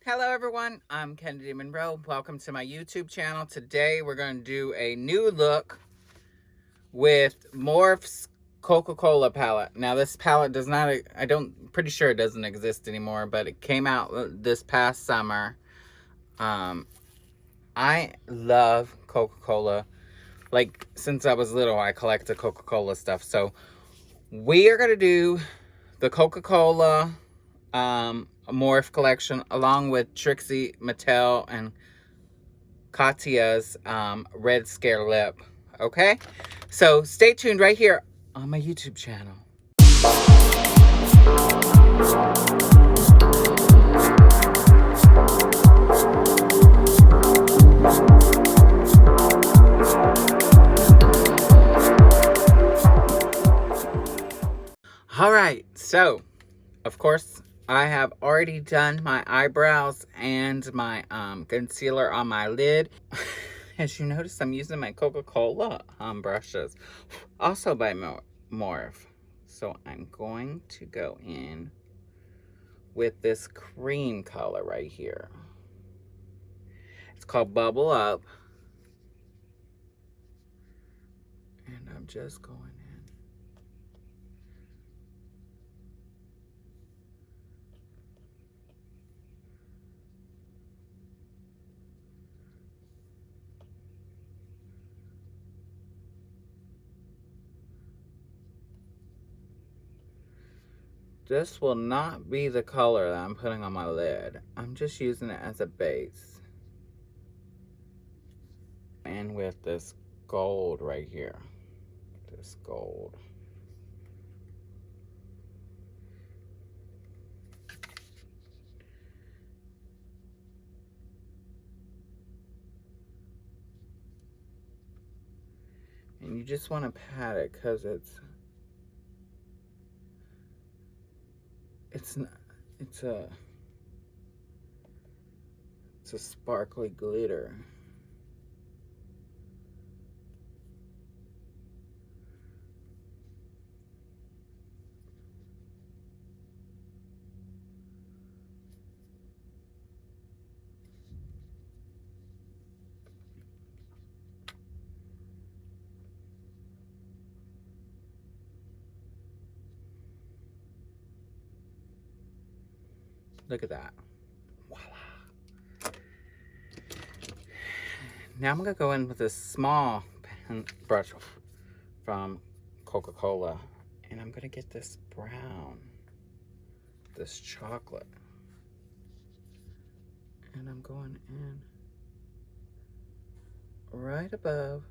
Hello everyone, I'm Kennedy Monroe. Welcome to my YouTube channel. Today we're going to do a new look with Morphe's Coca-Cola palette. Now this palette does not, pretty sure it doesn't exist anymore, but it came out this past summer. I love Coca-Cola. Like, since I was little, I collected Coca-Cola stuff. So we are going to do the Coca-Cola Morphe collection along with Trixie Mattel and Katya's Red Scare Lip. Okay? So stay tuned right here on my YouTube channel. Alright, so of course I have already done my eyebrows and my concealer on my lid. As you notice, I'm using my Coca-Cola brushes, also by Morphe. So I'm going to go in with this cream color right here. It's called Bubble Up. And I'm just going in. This will not be the color that I'm putting on my lid. I'm just using it as a base. And with this gold right here. This gold. And you just want to pat it because it's a sparkly glitter. Look at that. Voila. Now I'm going to go in with this small pen brush from Coca-Cola. And I'm going to get this brown. This chocolate. And I'm going in right above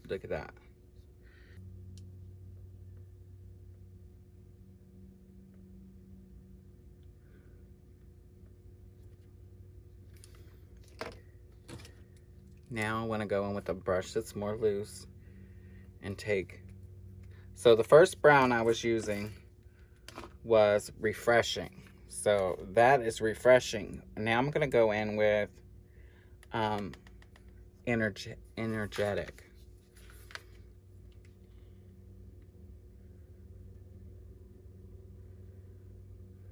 Look at that. Now I want to go in with a brush that's more loose and take. So the first brown I was using was Refreshing. So that is Refreshing. Now I'm going to go in with Energetic.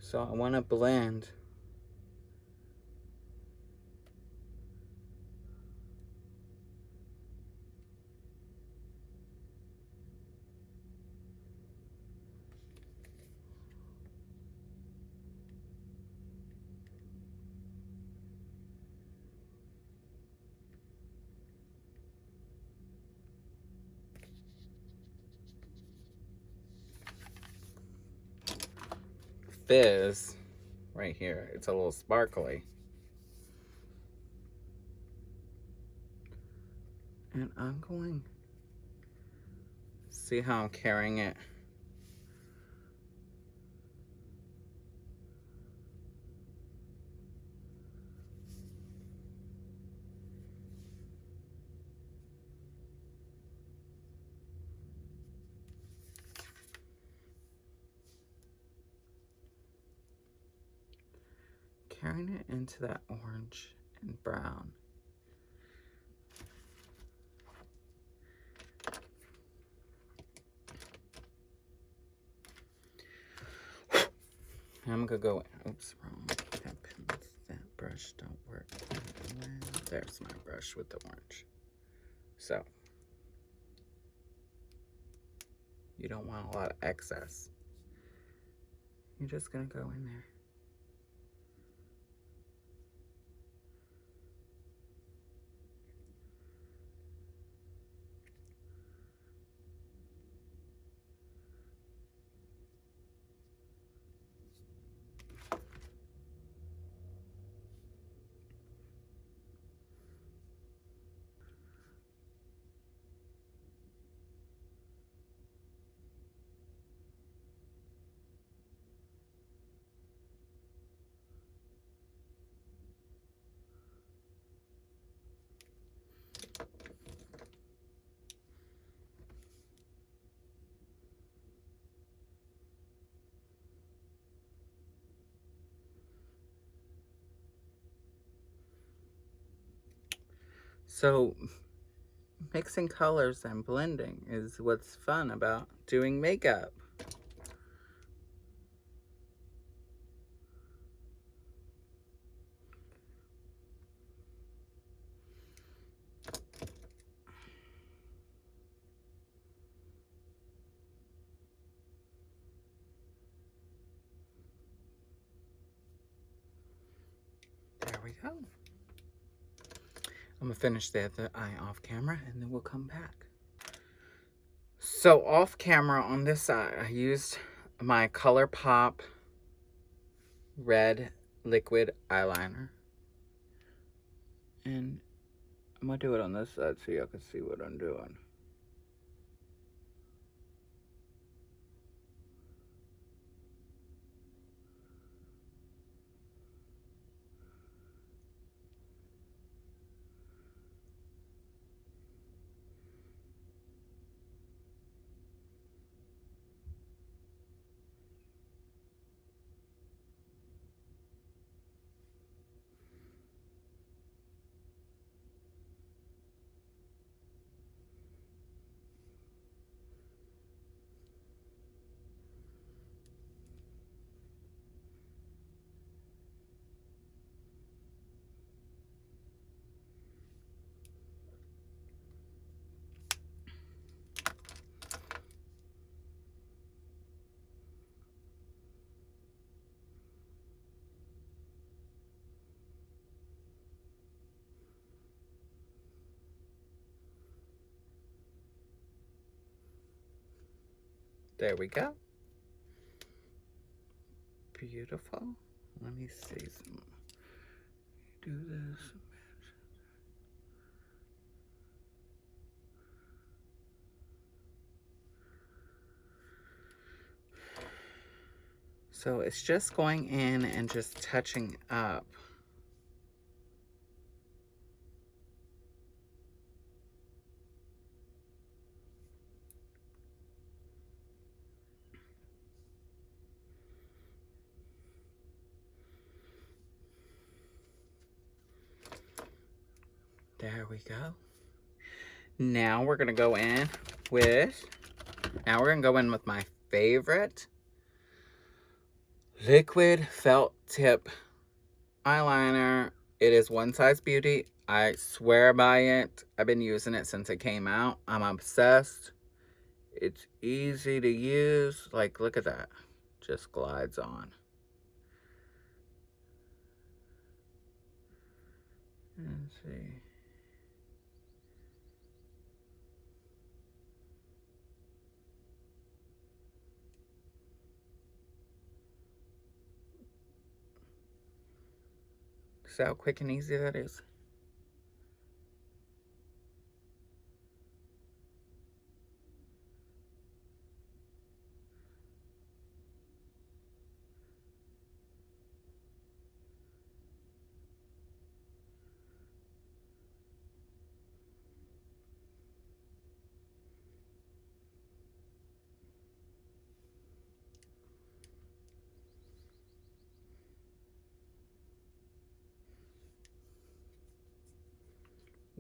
So I want to blend Fizz right here. It's a little sparkly. And I'm going, see how I'm carrying it? carrying it into that orange and brown. I'm gonna go, oops, wrong. That brush don't work. There's my brush with the orange. So, you don't want a lot of excess. You're just gonna go in there. So, mixing colors and blending is what's fun about doing makeup. There we go. I'm gonna finish the other eye off camera and then we'll come back. So off camera on this side, I used my ColourPop red liquid eyeliner. And I'm gonna do it on this side so y'all can see what I'm doing. There we go. Beautiful. Let me see some. Do this. So it's just going in and just touching up. There we go. Now we're gonna go in with, my favorite liquid felt tip eyeliner. It is One Size Beauty. I swear by it. I've been using it since it came out. I'm obsessed. It's easy to use. Like, look at that. Just glides on. Let's see. See how quick and easy that is?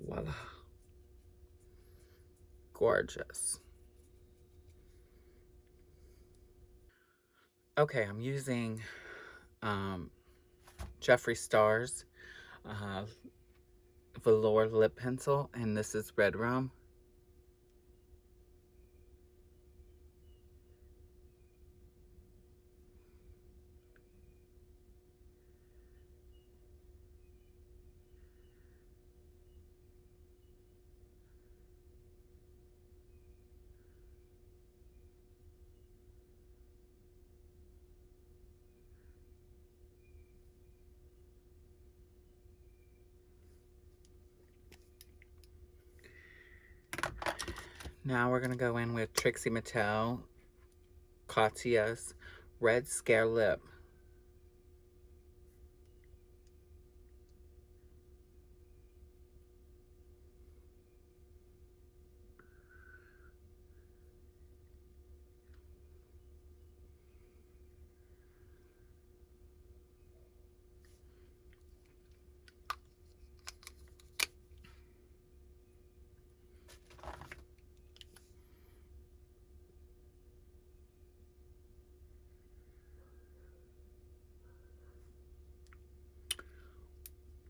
Voila. Gorgeous. Okay, I'm using Jeffree Star's uh, velour lip pencil, and this is Red Rum. Now we're going to go in with Trixie Mattel Katya's Red Scare Lip.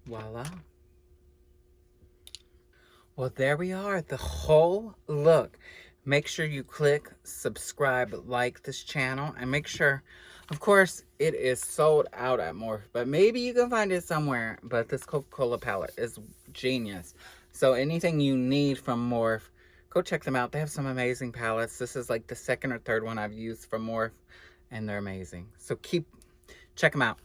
Voila. Well, there we are, the whole look. Make sure you click subscribe, like this channel, and make sure, of course, it is sold out at Morphe, but maybe you can find it somewhere. But this Coca-Cola palette is genius. So anything you need from Morphe, go check them out. They have some amazing palettes. This is like the second or third one I've used from Morphe, and they're amazing. So check them out.